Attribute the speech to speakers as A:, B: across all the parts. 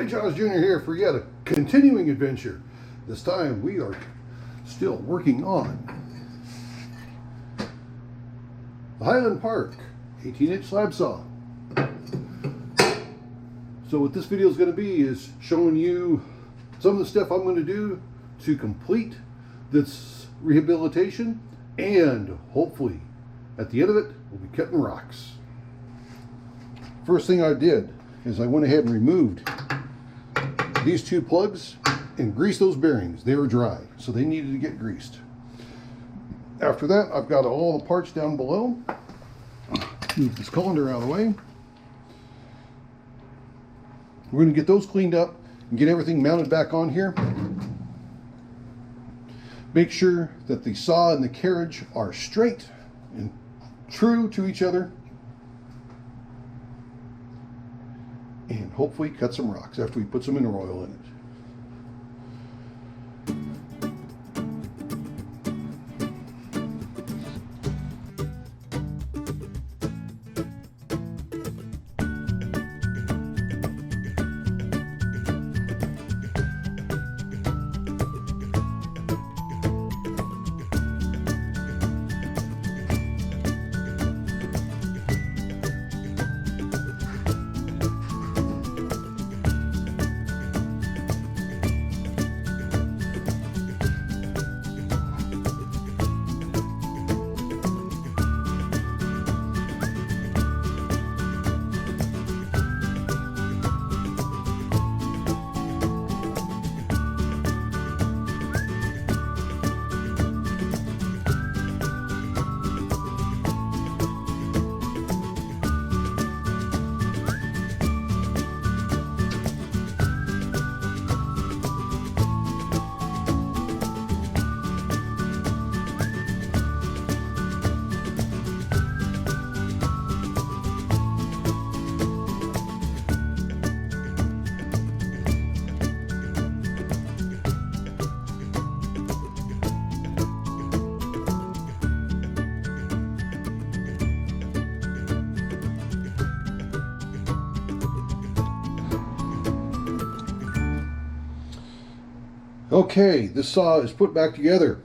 A: Jaws Jr. here for yet a continuing adventure. This time we are still working on the Highland Park 18-inch slab saw. So what this video is going to be is showing you some of the stuff I'm going to do to complete this rehabilitation, and hopefully at the end of it we'll be cutting rocks. First thing I did is I went ahead and removed these two plugs and greased those bearings. They were dry, so they needed to get greased. After that, I've got all the parts down below. Move this colander out of the way. We're going to get those cleaned up and get everything mounted back on here. Make sure that the saw and the carriage are straight and true to each other. And hopefully cut some rocks after we put some mineral oil in it. Okay, this saw is put back together.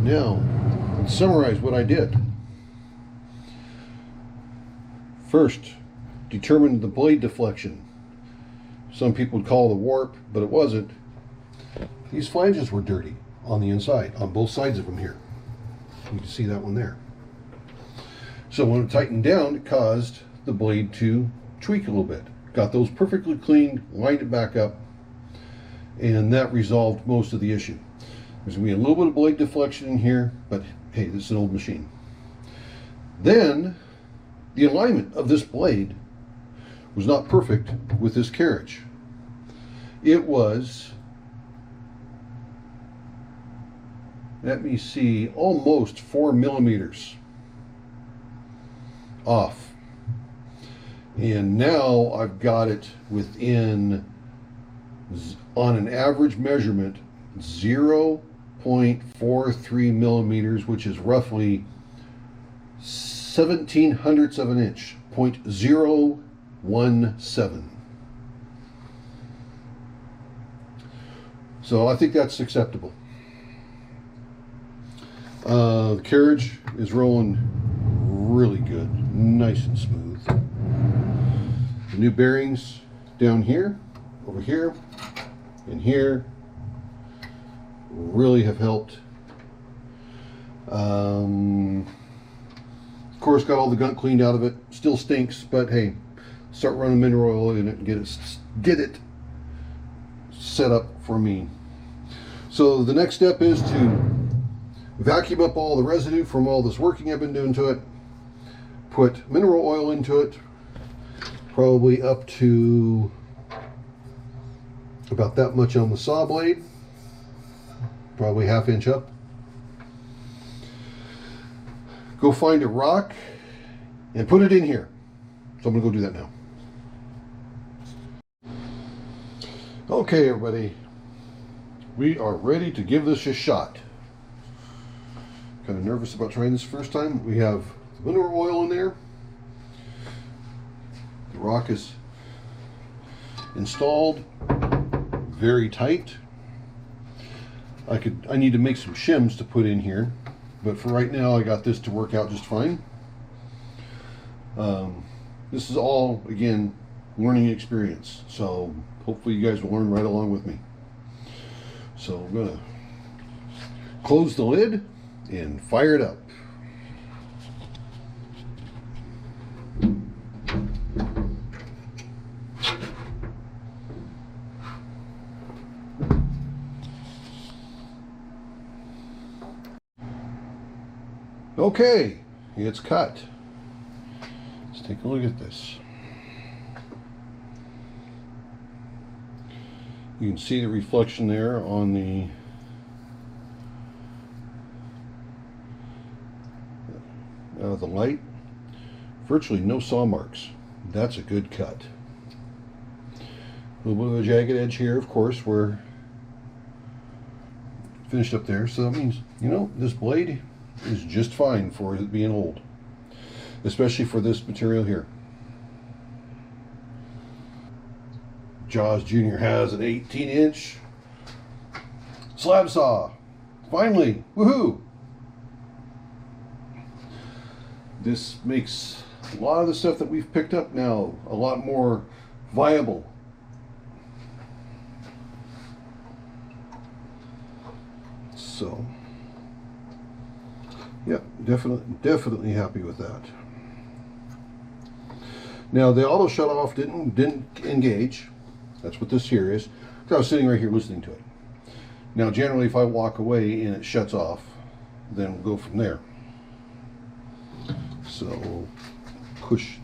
A: Now, let's summarize what I did. First, determine the blade deflection. Some people would call it a warp, but it wasn't. These flanges were dirty on the inside, on both sides of them here. You can see that one there. So when it tightened down, it caused the blade to tweak a little bit. Got those perfectly cleaned, lined it back up, and that resolved most of the issue. There's going to be a little bit of blade deflection in here, but hey, this is an old machine. Then, the alignment of this blade was not perfect with this carriage. It was, let me see, almost 4 millimeters off. And now I've got it within, on an average measurement, 0.43 millimeters, which is roughly 0.17 of an inch, 0.017. So I think that's acceptable. The carriage is rolling really good, nice and smooth. The new bearings down here, over here, and here really have helped. Of course, got all the gunk cleaned out of it. Still stinks, but hey, start running mineral oil in it and get it set up for me. So the next step is to vacuum up all the residue from all this working I've been doing to it, put mineral oil into it, probably up to about that much on the saw blade, probably 1/2 inch up. Go find a rock and put it in here. So I'm going to go do that now. Okay, everybody, we are ready to give this a shot. Kind of nervous about trying this first time. We have the mineral oil in there. The rock is installed. Very tight. I need to make some shims to put in here, but for right now I got this to work out just fine. This is all, again, learning experience, so hopefully you guys will learn right along with me. So I'm gonna close the lid and fire it up. Okay, it's cut. Let's take a look at this. You can see the reflection there on the light. Virtually no saw marks. That's a good cut. A little bit of a jagged edge here, of course, where finished up there. So that means, you know, this blade is just fine for it being old, especially for this material here. Jaws Jr. has an 18-inch slab saw. Finally, woohoo! This makes a lot of the stuff that we've picked up now a lot more viable. So, yep, definitely happy with that. Now the auto shut off didn't engage. That's what this here is. I was sitting right here listening to it. Now generally if I walk away and it shuts off, then we'll go from there. So push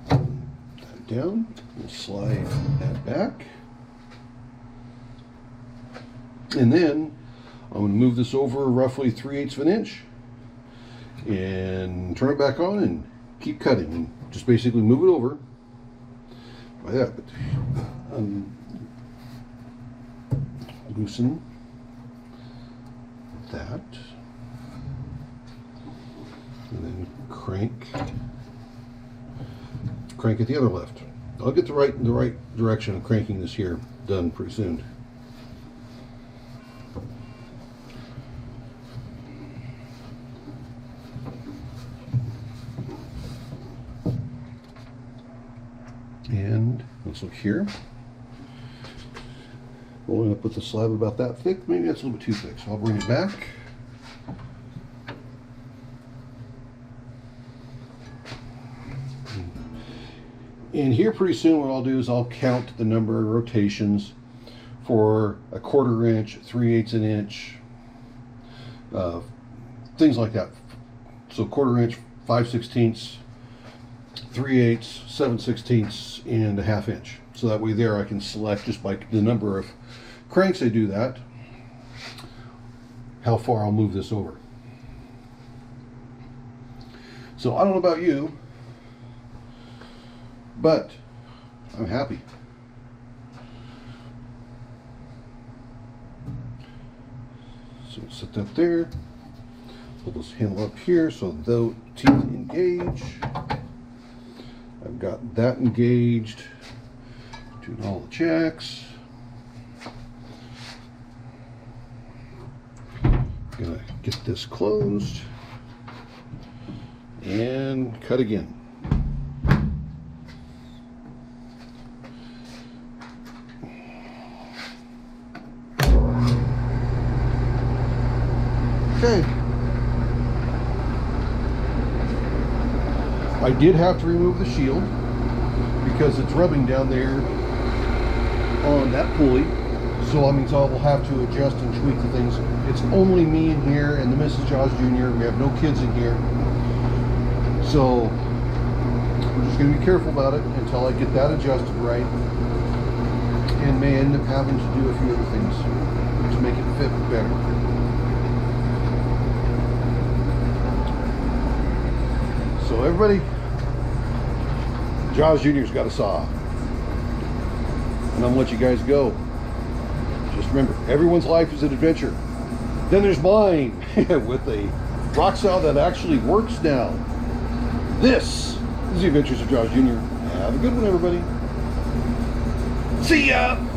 A: that down and slide that back. And then I'm going to move this over roughly 3/8 of an inch and turn it back on and keep cutting. And just basically move it over by that. But loosen that. And then crank it the other left. I'll get the right direction of cranking this here done pretty soon. And let's look here. Rolling up with the slab about that thick. Maybe that's a little bit too thick, so I'll bring it back. And here pretty soon what I'll do is I'll count the number of rotations for a 1/4 inch, 3/8 an inch, things like that. So 1/4 inch, 5/16, 3/8, 7/16, and a 1/2 inch. So that way there I can select just by the number of cranks I do that, how far I'll move this over. So I don't know about you, but I'm happy. So set that there. Pull this handle up here so the teeth engage. I've got that engaged. Doing all the checks. Gonna get this closed and cut again. Okay. I did have to remove the shield because it's rubbing down there on that pulley. So that means I will have to adjust and tweak the things. It's only me in here and the Mrs. Jaws Jr. We have no kids in here. So we're just going to be careful about it until I get that adjusted right. And may end up having to do a few other things to make it fit better. So everybody, Jaws Jr.'s got a saw. And I'm gonna let you guys go. Just remember, everyone's life is an adventure. Then there's mine with a rock saw that actually works now. This is the Adventures of Jaws Jr. Have a good one, everybody. See ya!